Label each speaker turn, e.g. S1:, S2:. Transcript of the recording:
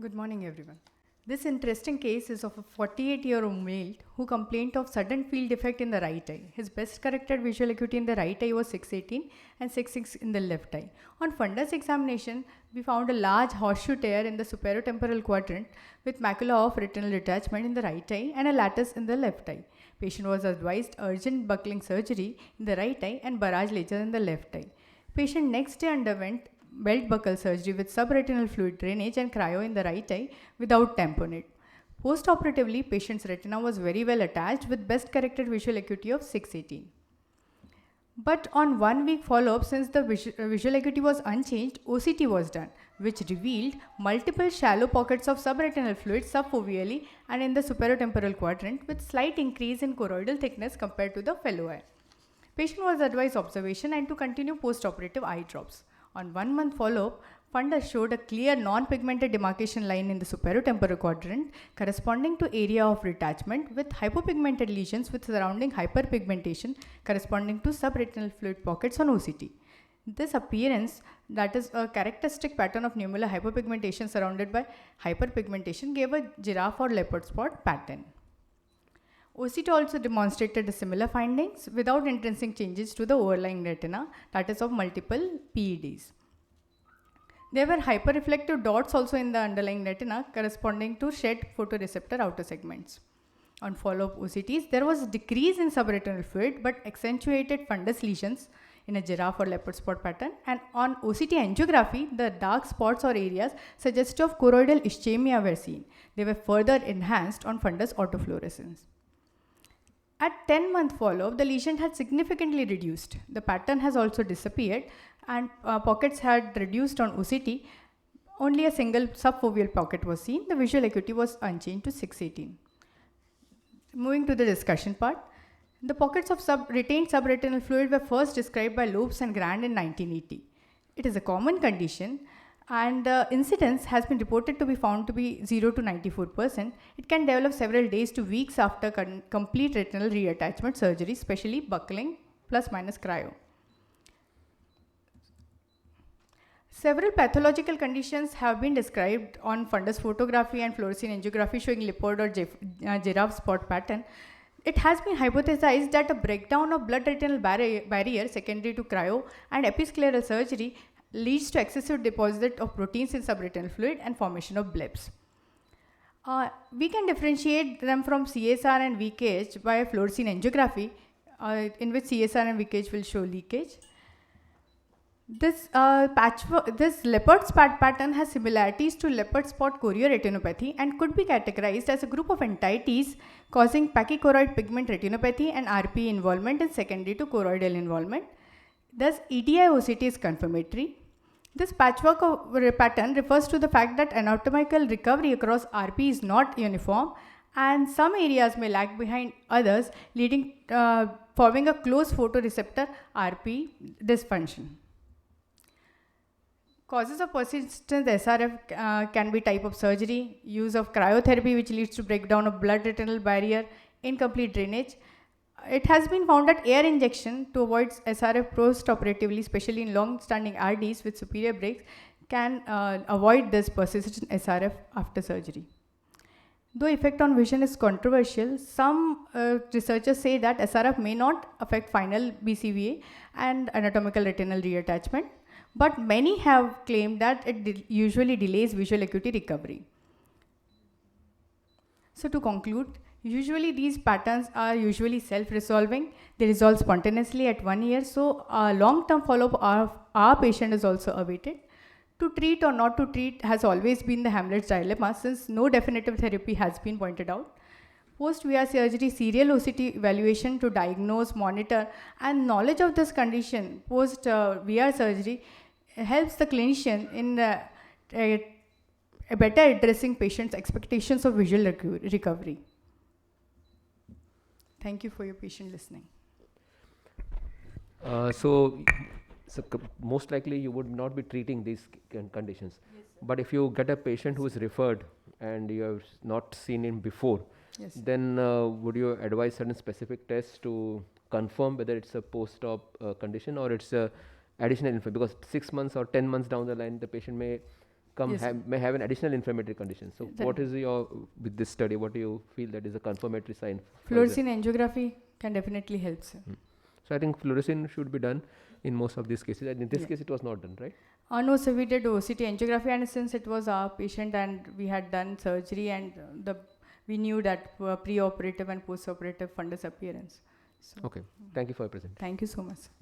S1: Good morning, everyone. This interesting case is of a 48-year-old male who complained of sudden field defect in the right eye. His best corrected visual acuity in the right eye was 618 and 66 in the left eye. On fundus examination, we found a large horseshoe tear in the superotemporal quadrant with macula of retinal detachment in the right eye and a lattice in the left eye. Patient was advised urgent buckling surgery in the right eye and barrage laser in the left eye. Patient next day underwent belt buckle surgery with subretinal fluid drainage and cryo in the right eye without tamponade. Post-operatively, patient's retina was very well attached with best corrected visual acuity of 618. But on 1 week follow-up, since the visual acuity was unchanged, OCT was done, which revealed multiple shallow pockets of subretinal fluid subfoveally and in the superotemporal quadrant with slight increase in choroidal thickness compared to the fellow eye. Patient was advised observation and to continue post-operative eye drops. On 1 month follow-up, fundus showed a clear non-pigmented demarcation line in the superotemporal quadrant corresponding to area of detachment with hypopigmented lesions with surrounding hyperpigmentation corresponding to subretinal fluid pockets on OCT. This appearance, that is a characteristic pattern of nummular hypopigmentation surrounded by hyperpigmentation, gave a giraffe or leopard spot pattern. OCT also demonstrated similar findings without intrinsic changes to the overlying retina, that is of multiple PEDs. There were hyperreflective dots also in the underlying retina corresponding to shed photoreceptor outer segments. On follow-up OCTs, there was a decrease in subretinal fluid but accentuated fundus lesions in a giraffe or leopard spot pattern, and on OCT angiography, the dark spots or areas suggestive of choroidal ischemia were seen. They were further enhanced on fundus autofluorescence. At 10-month follow-up, the lesion had significantly reduced. The pattern has also disappeared and pockets had reduced on OCT. Only a single subfoveal pocket was seen. The visual acuity was unchanged to 618. Moving to the discussion part. The pockets of retained subretinal fluid were first described by Lopes and Grand in 1980. It is a common condition and the incidence has been reported to be found to be 0 to 94%. It can develop several days to weeks after complete retinal reattachment surgery, especially buckling plus minus cryo. Several pathological conditions have been described on fundus photography and fluorescein angiography showing leopard or giraffe spot pattern. It has been hypothesized that a breakdown of blood retinal barrier secondary to cryo and episcleral surgery leads to excessive deposit of proteins in subretinal fluid and formation of blips. We can differentiate them from CSR and VKH by fluorescein angiography, in which CSR and VKH will show leakage. This leopard spot pattern has similarities to leopard spot chorioretinopathy and could be categorized as a group of entities causing pachychoroid pigment retinopathy and RP involvement is secondary to choroidal involvement. Thus, EDI OCT is confirmatory. This patchwork pattern refers to the fact that anatomical recovery across RP is not uniform and some areas may lag behind others, leading forming a close photoreceptor RP dysfunction. Causes of persistent SRF can be type of surgery, use of cryotherapy which leads to breakdown of blood retinal barrier, incomplete drainage. It has been found that air injection to avoid SRF post-operatively, especially in long-standing RDs with superior breaks, can avoid this persistent SRF after surgery. Though effect on vision is controversial, some researchers say that SRF may not affect final BCVA and anatomical retinal reattachment, but many have claimed that it usually delays visual acuity recovery. So to conclude, usually these patterns are usually self-resolving. They resolve spontaneously at 1 year. So a long-term follow-up of our patient is also awaited. To treat or not to treat has always been the Hamlet's dilemma since no definitive therapy has been pointed out. Post-VR surgery serial OCT evaluation to diagnose, monitor and knowledge of this condition post-VR surgery helps the clinician in better addressing patients' expectations of visual recovery. Thank you for your patient listening.
S2: So most likely you would not be treating these conditions.
S1: Yes,
S2: but if you get a patient who is referred and you have not seen him before,
S1: yes,
S2: then would you advise certain specific tests to confirm whether it's a post-op condition or it's a additional info? Because 6 months or 10 months down the line, the patient may
S1: Yes, sir.
S2: may have an additional inflammatory condition. So
S1: That-
S2: what is your, with this study, what do you feel that is a confirmatory sign? for the-
S1: Fluorescein angiography can definitely help, sir.
S2: So I think fluorescein should be done in most of these cases. And in this
S1: Yeah.
S2: case, it was not done, right?
S1: No, so we did OCT angiography, and since it was our patient and we had done surgery, and we knew that pre-operative and post-operative fundus appearance. So
S2: Okay. Thank you for your presentation.
S1: thank you so much.